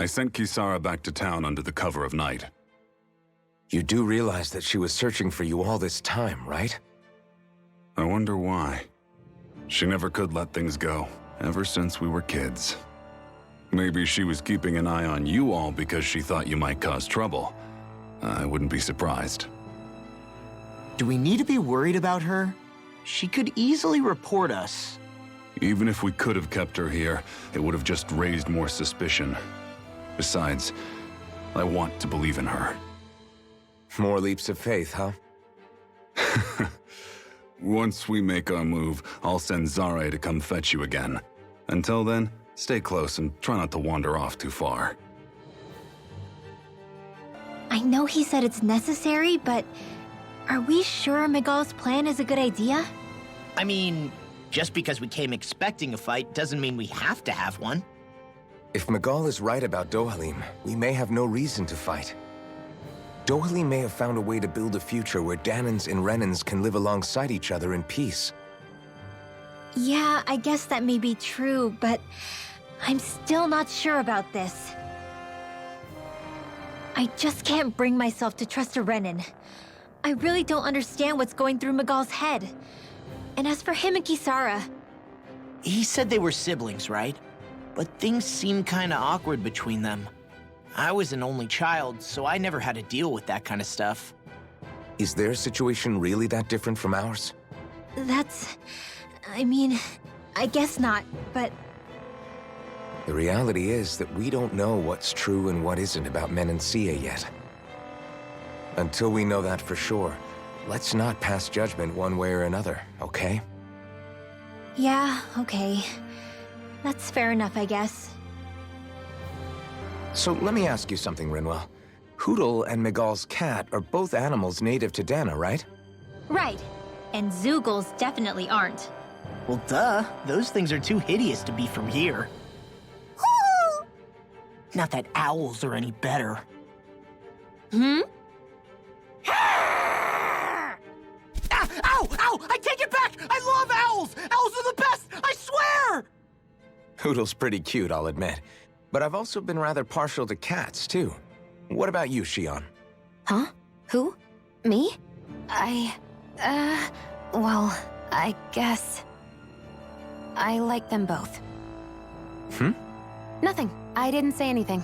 I sent Kisara back to town under the cover of night. You do realize that she was searching for you all this time, right? I wonder why. She never could let things go, ever since we were kids. Maybe she was keeping an eye on you all because she thought you might cause trouble. I wouldn't be surprised. Do we need to be worried about her? She could easily report us. Even if we could have kept her here, it would have just raised more suspicion. Besides, I want to believe in her. More leaps of faith, huh? Once we make our move, I'll send Zare to come fetch you again. Until then, stay close and try not to wander off too far. I know he said it's necessary, but are we sure Miguel's plan is a good idea? I mean, just because we came expecting a fight doesn't mean we have to have one. If Miguel is right about Dohalim, we may have no reason to fight. Dohalim may have found a way to build a future where Danans and Renans can live alongside each other in peace. Yeah, I guess that may be true, but I'm still not sure about this. I just can't bring myself to trust a Renan. I really don't understand what's going through Miguel's head. And as for him and Kisara... He said they were siblings, right? But things seem kinda awkward between them. I was an only child, so I never had to deal with that kind of stuff. Is their situation really that different from ours? I mean, I guess not, but... The reality is that we don't know what's true and what isn't about Menancia yet. Until we know that for sure, let's not pass judgment one way or another, okay? Yeah, okay. That's fair enough, I guess. So let me ask you something, Rinwell. Hoodle and Miguel's cat are both animals native to Dana, right? Right. And Zoogles definitely aren't. Well, duh. Those things are too hideous to be from here. Not that owls are any better. Hmm? Ah! Ow! Ow! I take it back! I love owls! Owls are the best! I swear! Hoodle's pretty cute, I'll admit. But I've also been rather partial to cats, too. What about you, Shion? Huh? Who? Me? Well, I guess... I like them both. Nothing. I didn't say anything.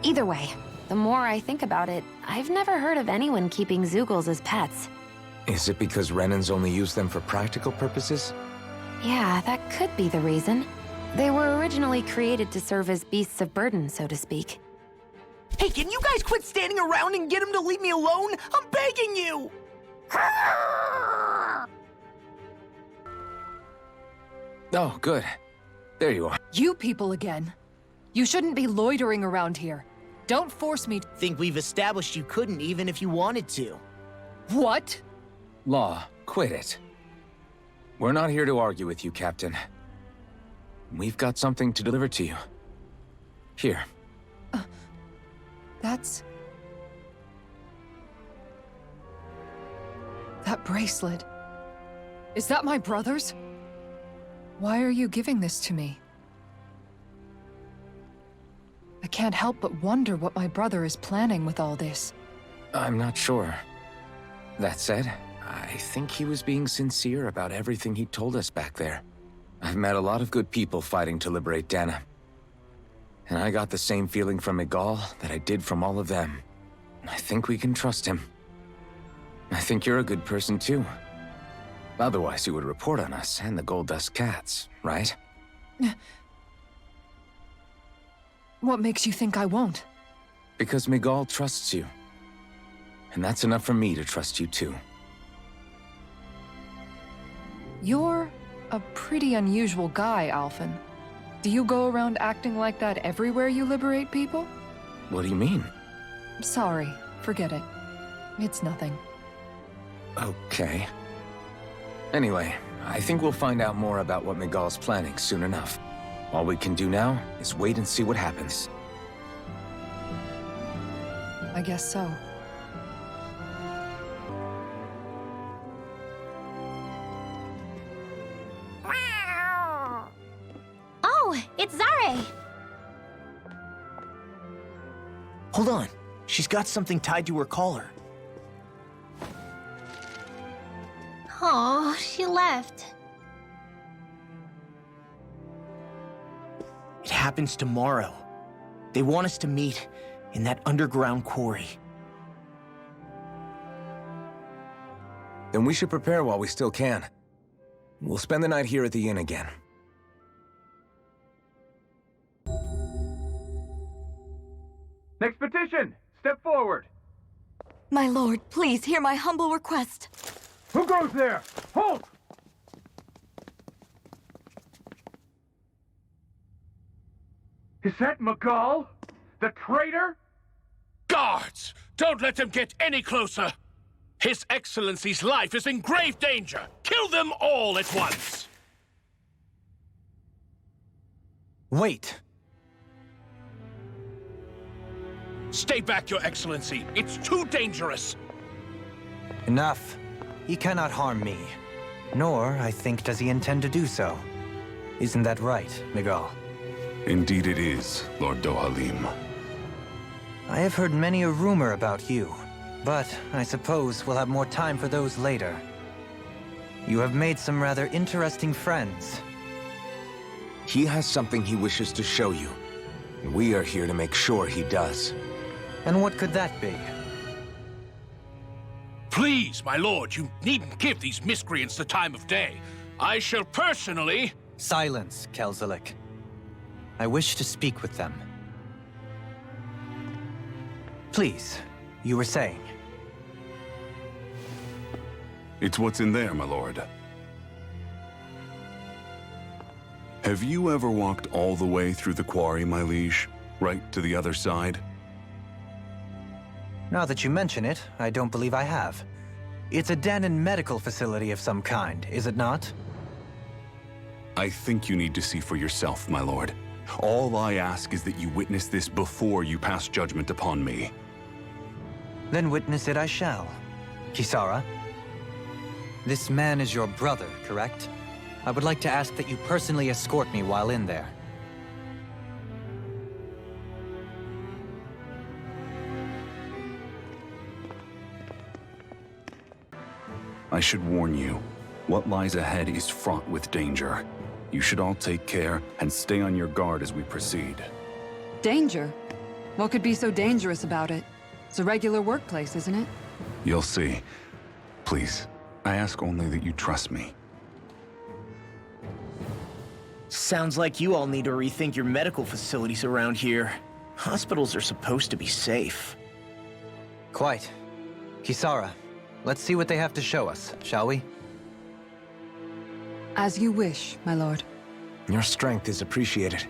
Either way, the more I think about it, I've never heard of anyone keeping Zoogles as pets. Is it because Renans only use them for practical purposes? Yeah, that could be the reason. They were originally created to serve as beasts of burden, so to speak. Hey, can you guys quit standing around and get him to leave me alone? I'm begging you! Oh, good. There you are. You people again. You shouldn't be loitering around here. Don't force me to... Think we've established you couldn't even if you wanted to. What? Law, quit it. We're not here to argue with you, Captain. We've got something to deliver to you. Here. That's... That bracelet. Is that my brother's? Why are you giving this to me? I can't help but wonder what my brother is planning with all this. I'm not sure. That said, I think he was being sincere about everything he told us back there. I've met a lot of good people fighting to liberate Dana. And I got the same feeling from Miguel that I did from all of them. I think we can trust him. I think you're a good person too. Otherwise you would report on us and the Gold Dust Cats, right? What makes you think I won't? Because Miguel trusts you. And that's enough for me to trust you too. You're a pretty unusual guy, Alphen. Do you go around acting like that everywhere you liberate people? What do you mean? Sorry, forget it. It's nothing. Okay. Anyway, I think we'll find out more about what Miguel's planning soon enough. All we can do now is wait and see what happens. I guess so. Oh, it's Zare! Hold on. She's got something tied to her collar. Oh, she left. It happens tomorrow. They want us to meet in that underground quarry. Then we should prepare while we still can. We'll spend the night here at the inn again. Next petition! Step forward! My lord, please hear my humble request. Who goes there? Halt! Is that Miguel? The traitor? Guards! Don't let them get any closer! His Excellency's life is in grave danger! Kill them all at once! Wait. Stay back, Your Excellency. It's too dangerous. Enough. He cannot harm me. Nor, I think, does he intend to do so. Isn't that right, Miguel? Indeed it is, Lord Dohalim. I have heard many a rumor about you, but I suppose we'll have more time for those later. You have made some rather interesting friends. He has something he wishes to show you. We are here to make sure he does. And what could that be? Please, my lord, you needn't give these miscreants the time of day. I shall personally... Silence, Kelzelik. I wish to speak with them. Please, you were saying. It's what's in there, my lord. Have you ever walked all the way through the quarry, my liege? Right to the other side? Now that you mention it, I don't believe I have. It's a den and medical facility of some kind, is it not? I think you need to see for yourself, my lord. All I ask is that you witness this before you pass judgment upon me. Then witness it I shall. Kisara, this man is your brother, correct? I would like to ask that you personally escort me while in there. I should warn you, what lies ahead is fraught with danger. You should all take care and stay on your guard as we proceed. Danger? What could be so dangerous about it? It's a regular workplace, isn't it? You'll see. Please, I ask only that you trust me. Sounds like you all need to rethink your medical facilities around here. Hospitals are supposed to be safe. Quite. Kisara, let's see what they have to show us, shall we? As you wish, my lord. Your strength is appreciated.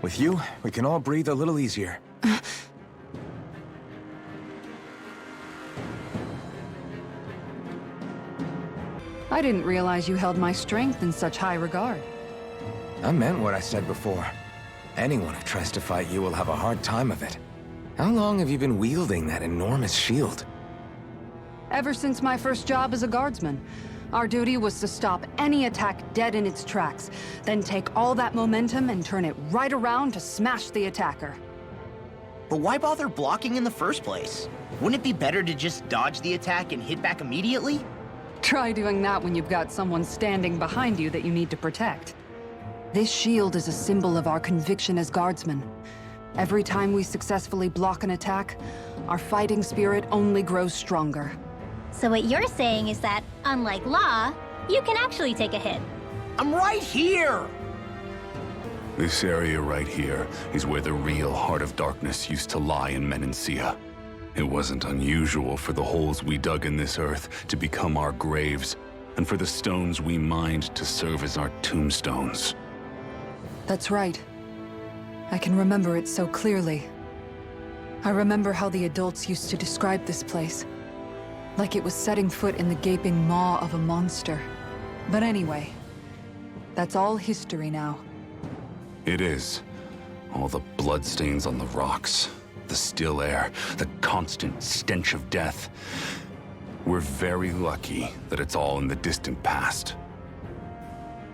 With you, we can all breathe a little easier. I didn't realize you held my strength in such high regard. I meant what I said before. Anyone who tries to fight you will have a hard time of it. How long have you been wielding that enormous shield? Ever since my first job as a guardsman. Our duty was to stop any attack dead in its tracks, then take all that momentum and turn it right around to smash the attacker. But why bother blocking in the first place? Wouldn't it be better to just dodge the attack and hit back immediately? Try doing that when you've got someone standing behind you that you need to protect. This shield is a symbol of our conviction as guardsmen. Every time we successfully block an attack, our fighting spirit only grows stronger. So what you're saying is that, unlike Law, you can actually take a hit. I'm right here! This area right here is where the real Heart of Darkness used to lie in Menancia. It wasn't unusual for the holes we dug in this earth to become our graves, and for the stones we mined to serve as our tombstones. That's right. I can remember it so clearly. I remember how the adults used to describe this place. Like it was setting foot in the gaping maw of a monster. But anyway, that's all history now. It is. All the bloodstains on the rocks, the still air, the constant stench of death. We're very lucky that it's all in the distant past.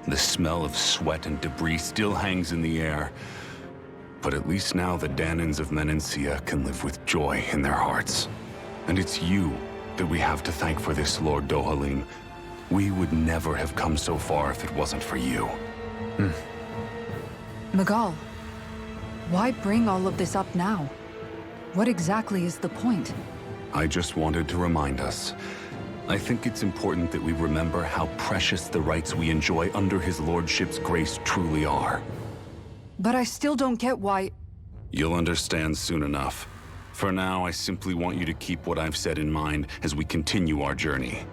The smell of sweat and debris still hangs in the air, But at least now the Danans of Menancia can live with joy in their hearts. And it's you that we have to thank for this, Lord Dohalim. We would never have come so far if it wasn't for you. Miguel, why bring all of this up now? What exactly is the point? I just wanted to remind us. I think it's important that we remember how precious the rights we enjoy under his lordship's grace truly are. But I still don't get why... You'll understand soon enough. For now, I simply want you to keep what I've said in mind as we continue our journey.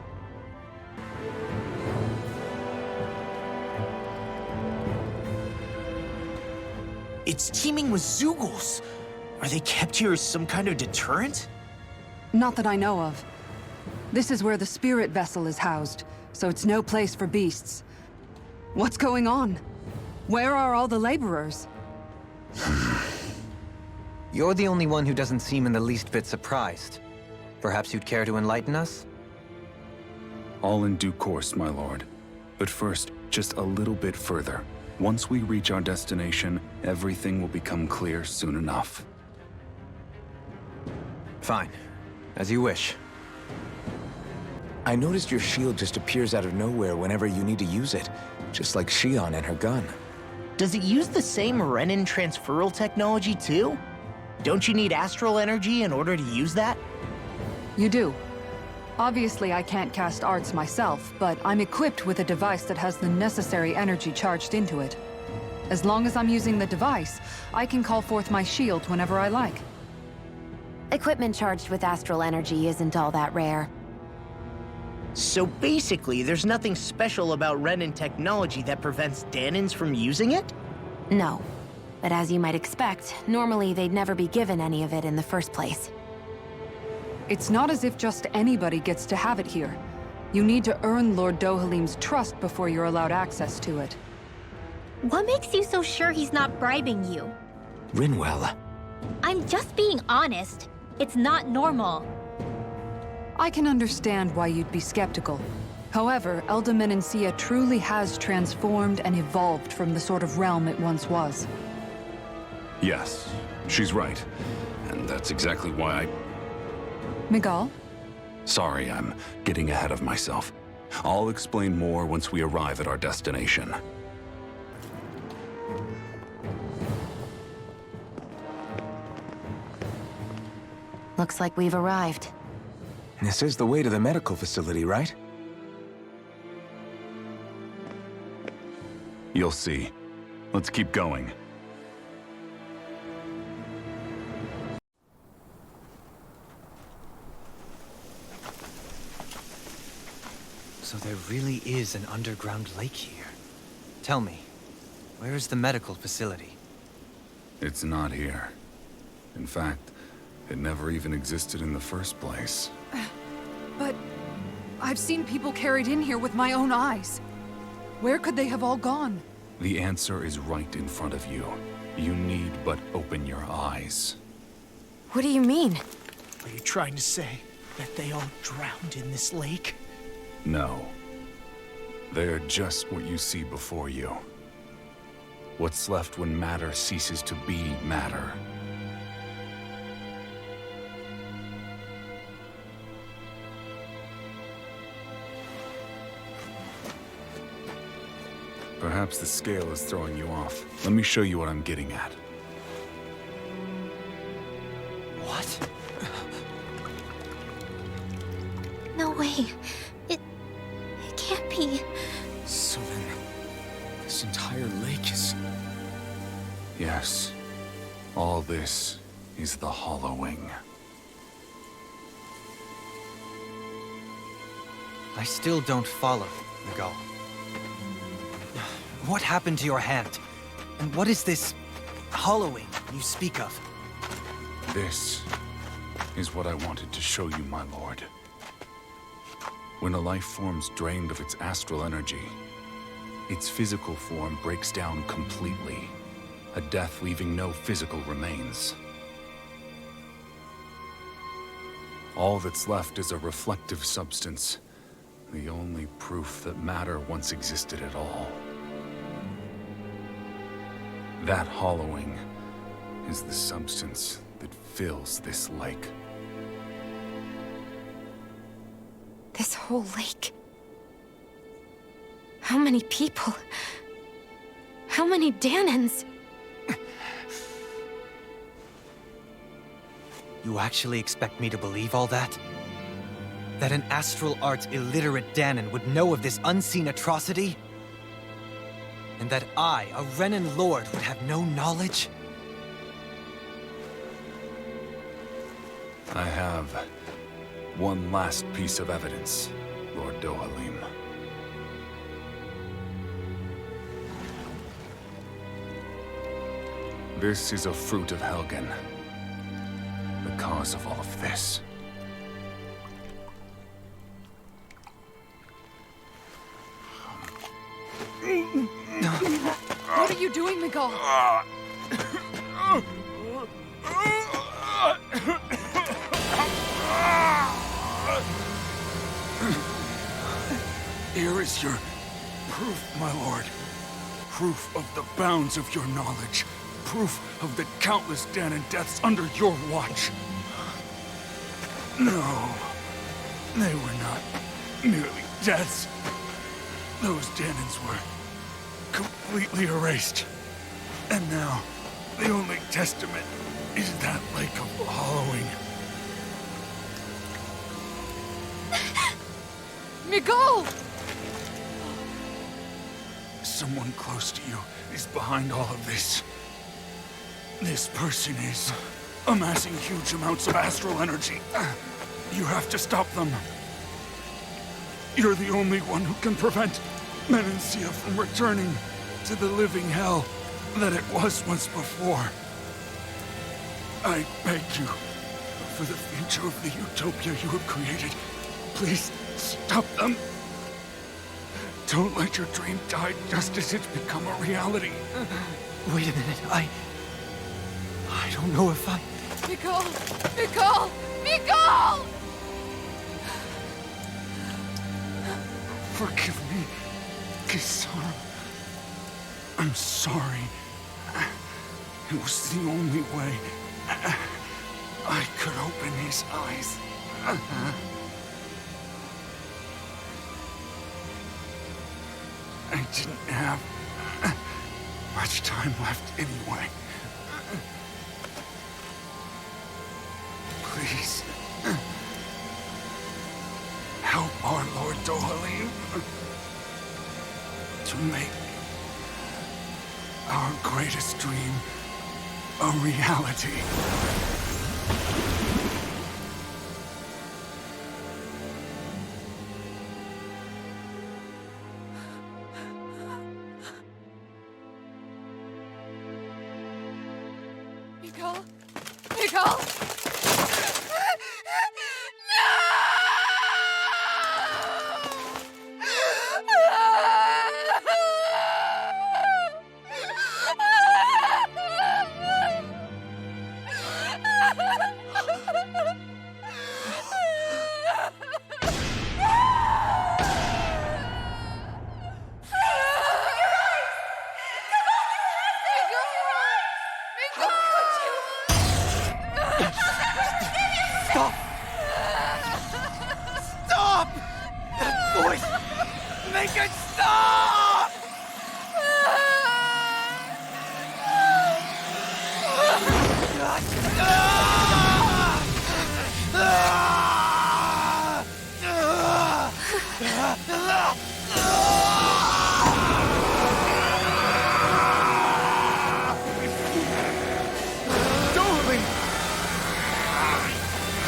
It's teeming with Zeugles. Are they kept here as some kind of deterrent? Not that I know of. This is where the spirit vessel is housed, so it's no place for beasts. What's going on? Where are all the laborers? You're the only one who doesn't seem in the least bit surprised. Perhaps you'd care to enlighten us? All in due course, my lord. But first, just a little bit further. Once we reach our destination, everything will become clear soon enough. Fine. As you wish. I noticed your shield just appears out of nowhere whenever you need to use it, just like Shion and her gun. Does it use the same Renin transferal technology too? Don't you need astral energy in order to use that? You do. Obviously, I can't cast arts myself, but I'm equipped with a device that has the necessary energy charged into it. As long as I'm using the device, I can call forth my shield whenever I like. Equipment charged with astral energy isn't all that rare. So basically, there's nothing special about Renin technology that prevents Danans from using it? No. But as you might expect, normally they'd never be given any of it in the first place. It's not as if just anybody gets to have it here. You need to earn Lord Dohalim's trust before you're allowed access to it. What makes you so sure he's not bribing you? Rinwell. I'm just being honest. It's not normal. I can understand why you'd be skeptical. However, Elda Menancia truly has transformed and evolved from the sort of realm it once was. Yes, she's right. And that's exactly why Miguel? Sorry, I'm getting ahead of myself. I'll explain more once we arrive at our destination. Looks like we've arrived. This is the way to the medical facility, right? You'll see. Let's keep going. So there really is an underground lake here. Tell me, where is the medical facility? It's not here. In fact, it never even existed in the first place. But I've seen people carried in here with my own eyes. Where could they have all gone? The answer is right in front of you. You need but open your eyes. What do you mean? Are you trying to say that they all drowned in this lake? No. They're just what you see before you. What's left when matter ceases to be matter. Perhaps the scale is throwing you off. Let me show you what I'm getting at. What? No way. It can't be. So then, this entire lake is... Yes. All this is the hollowing. I still don't follow, Miguel. What happened to your hand? And what is this hollowing you speak of? This is what I wanted to show you, my lord. When a life form's drained of its astral energy, its physical form breaks down completely, a death leaving no physical remains. All that's left is a reflective substance, the only proof that matter once existed at all. That hollowing is the substance that fills this lake. This whole lake. How many people? How many Danans? You actually expect me to believe all that? That an astral arts illiterate Danan would know of this unseen atrocity? And that I, a Renan lord, would have no knowledge? I have one last piece of evidence, Lord Dohalim. This is a fruit of Helgen. The cause of all of this. What are you doing, Miguel? Here is your proof, my lord. Proof of the bounds of your knowledge. Proof of the countless Danan deaths under your watch. No, they were not merely deaths. Those Danans were completely erased. And now, the only testament is that lake of hollowing. Miguel! Someone close to you is behind all of this. This person is amassing huge amounts of astral energy. You have to stop them. You're the only one who can prevent Menancia from returning to the living hell that it was once before. I beg you, for the future of the utopia you have created, please stop them. Don't let your dream die just as it's become a reality. Wait a minute, I don't know if I... Miguel! Miguel! Miguel! Forgive me, Kisara. I'm sorry. It was the only way I could open his eyes. I didn't have much time left anyway. Please, help our Lord Dohalim to make our greatest dream a reality. Miguel? Miguel?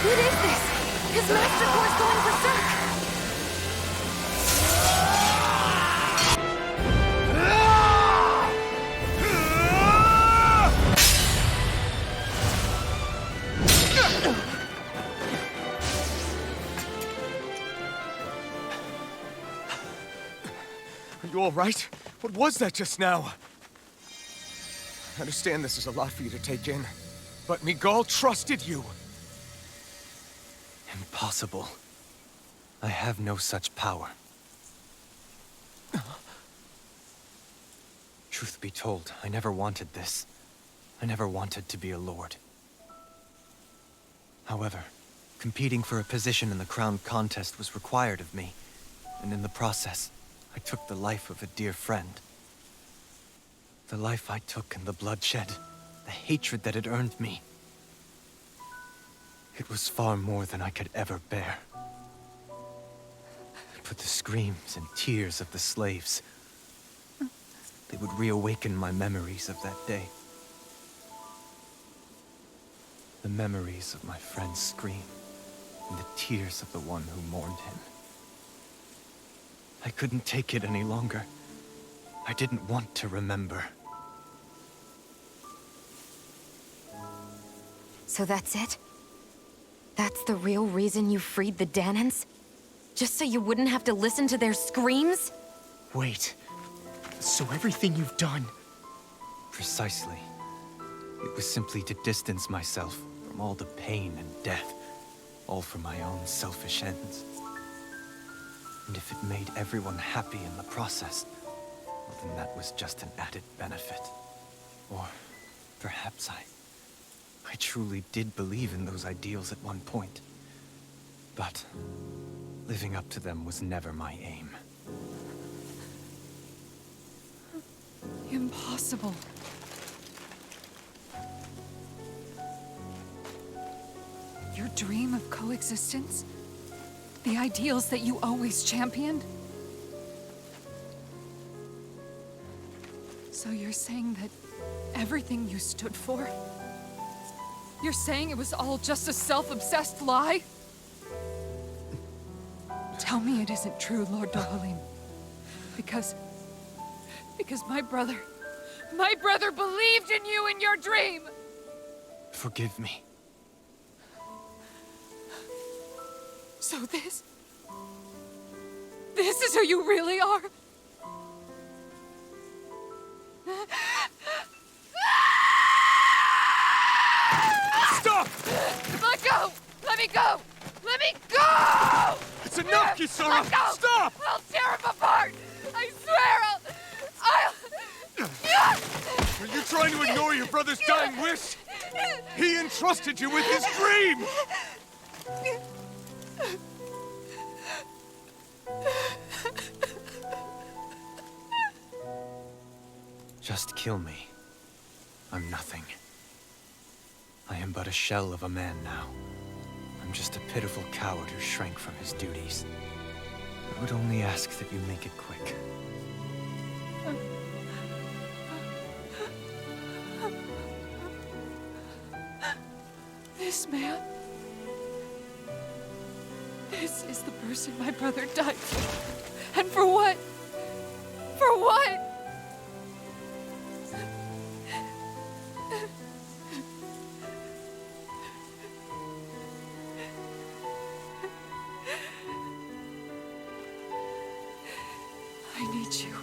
What is this? His master core's going berserk! Are you all right? What was that just now? I understand this is a lot for you to take in, but Miguel trusted you. Impossible. I have no such power. Truth be told, I never wanted this. I never wanted to be a lord. However, competing for a position in the crown contest was required of me, and in the process, I took the life of a dear friend. The life I took and the bloodshed, the hatred that it earned me. It was far more than I could ever bear. But the screams and tears of the slaves, they would reawaken my memories of that day. The memories of my friend's scream, and the tears of the one who mourned him. I couldn't take it any longer. I didn't want to remember. So that's it? That's the real reason you freed the Danans? Just so you wouldn't have to listen to their screams? Wait. So everything you've done... Precisely. It was simply to distance myself from all the pain and death, all for my own selfish ends. And if it made everyone happy in the process, well, then that was just an added benefit. Or perhaps I truly did believe in those ideals at one point. But living up to them was never my aim. Impossible. Your dream of coexistence? The ideals that you always championed? So you're saying that everything you stood for? You're saying it was all just a self-obsessed lie? Tell me it isn't true, Lord Dohalim. Because my brother believed in you in your dream! Forgive me. So this is who you really are? Stop! Let go! Let me go! Let me go! It's enough, Kisara! Let go! Stop! I'll tear him apart! I swear Are you trying to ignore your brother's dying wish? He entrusted you with his dream! Just kill me. I'm nothing. I am but a shell of a man now. I'm just a pitiful coward who shrank from his duties. I would only ask that you make it quick. This man... This is the person my brother died for. And for what? For what? I need you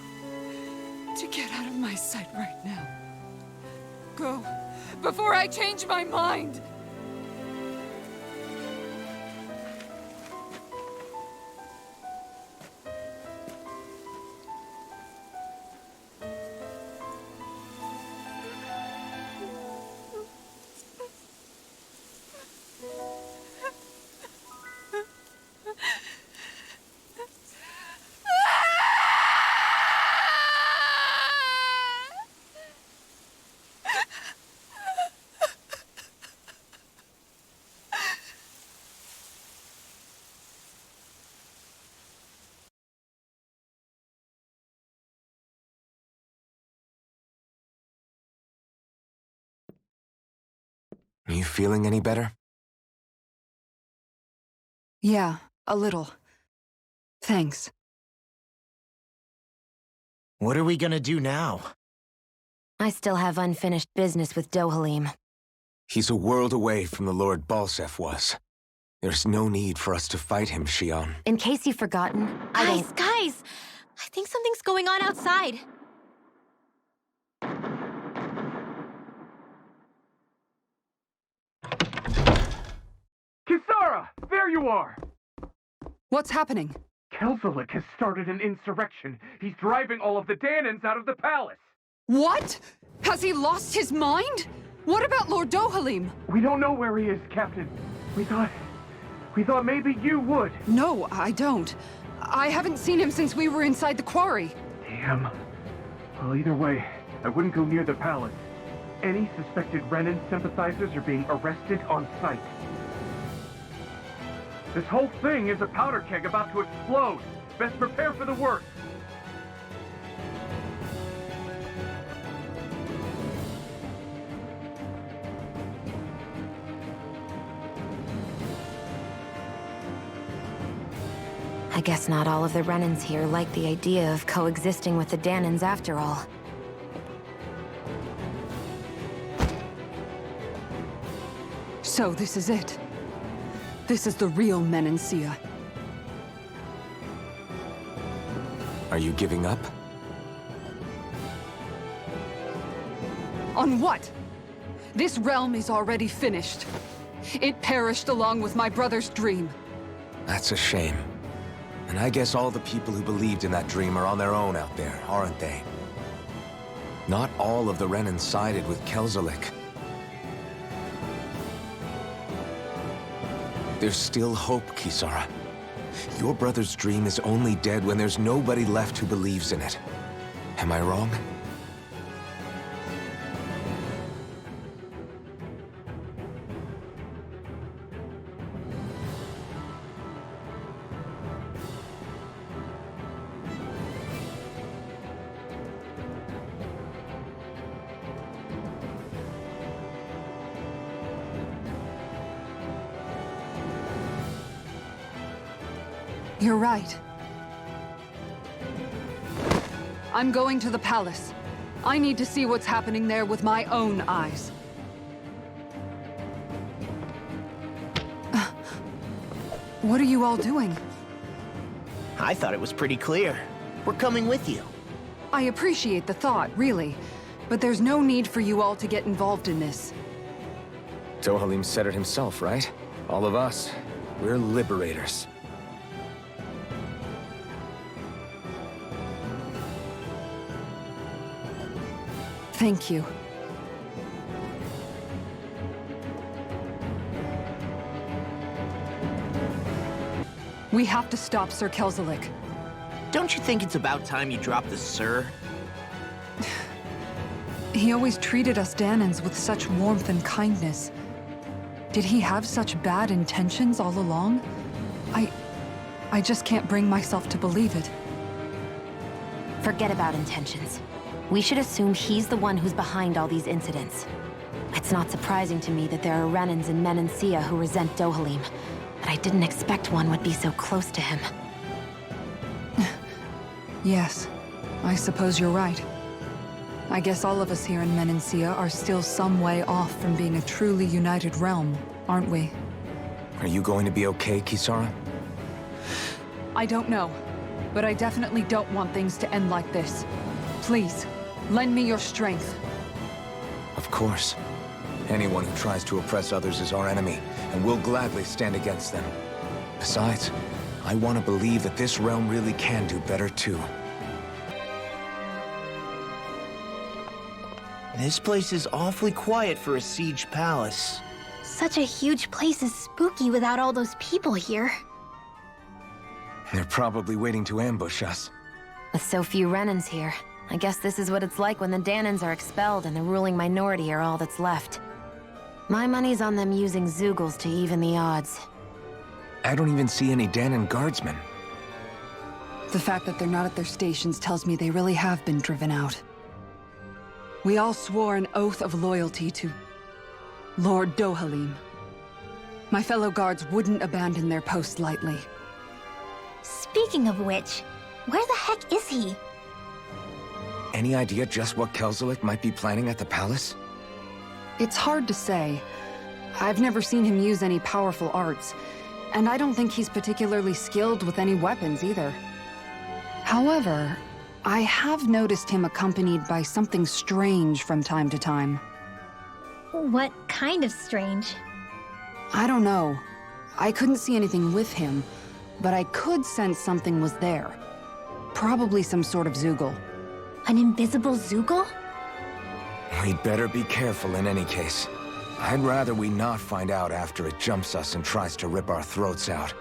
to get out of my sight right now. Go, before I change my mind! Are you feeling any better? Yeah, a little. Thanks. What are we gonna do now? I still have unfinished business with Dohalim. He's a world away from the Lord Balsef was. There's no need for us to fight him, Shion. In case you've forgotten, Guys! I think something's going on outside. Kisara! There you are! What's happening? Kelzelik has started an insurrection. He's driving all of the Danans out of the palace. What? Has he lost his mind? What about Lord Dohalim? We don't know where he is, Captain. We thought maybe you would. No, I don't. I haven't seen him since we were inside the quarry. Damn. Well, either way, I wouldn't go near the palace. Any suspected Renan sympathizers are being arrested on sight. This whole thing is a powder keg about to explode. Best prepare for the worst. I guess not all of the Renans here like the idea of coexisting with the Danans after all. So this is it. This is the real Menancia. Are you giving up? On what? This realm is already finished. It perished along with my brother's dream. That's a shame. And I guess all the people who believed in that dream are on their own out there, aren't they? Not all of the Renan sided with Kelzelik. There's still hope, Kisara. Your brother's dream is only dead when there's nobody left who believes in it. Am I wrong? You're right. I'm going to the palace. I need to see what's happening there with my own eyes. What are you all doing? I thought it was pretty clear. We're coming with you. I appreciate the thought, really. But there's no need for you all to get involved in this. Dohalim said it himself, right? All of us, we're liberators. Thank you. We have to stop Sir Kelzelik. Don't you think it's about time you drop the sir? He always treated us Danans with such warmth and kindness. Did he have such bad intentions all along? I just can't bring myself to believe it. Forget about intentions. We should assume he's the one who's behind all these incidents. It's not surprising to me that there are Renans in Menancia who resent Dohalim, but I didn't expect one would be so close to him. Yes, I suppose you're right. I guess all of us here in Menancia are still some way off from being a truly united realm, aren't we? Are you going to be okay, Kisara? I don't know, but I definitely don't want things to end like this. Please, lend me your strength. Of course. Anyone who tries to oppress others is our enemy, and we'll gladly stand against them. Besides, I want to believe that this realm really can do better too. This place is awfully quiet for a siege palace. Such a huge place is spooky without all those people here. They're probably waiting to ambush us. With so few Renans here, I guess this is what it's like when the Danans are expelled and the ruling minority are all that's left. My money's on them using Zeugles to even the odds. I don't even see any Danan guardsmen. The fact that they're not at their stations tells me they really have been driven out. We all swore an oath of loyalty to Lord Dohalim. My fellow guards wouldn't abandon their post lightly. Speaking of which, where the heck is he? Any idea just what Kelzelik might be planning at the palace? It's hard to say. I've never seen him use any powerful arts, and I don't think he's particularly skilled with any weapons either. However, I have noticed him accompanied by something strange from time to time. What kind of strange? I don't know. I couldn't see anything with him, but I could sense something was there. Probably some sort of Zeugle. An invisible Zeugle? We'd better be careful in any case. I'd rather we not find out after it jumps us and tries to rip our throats out.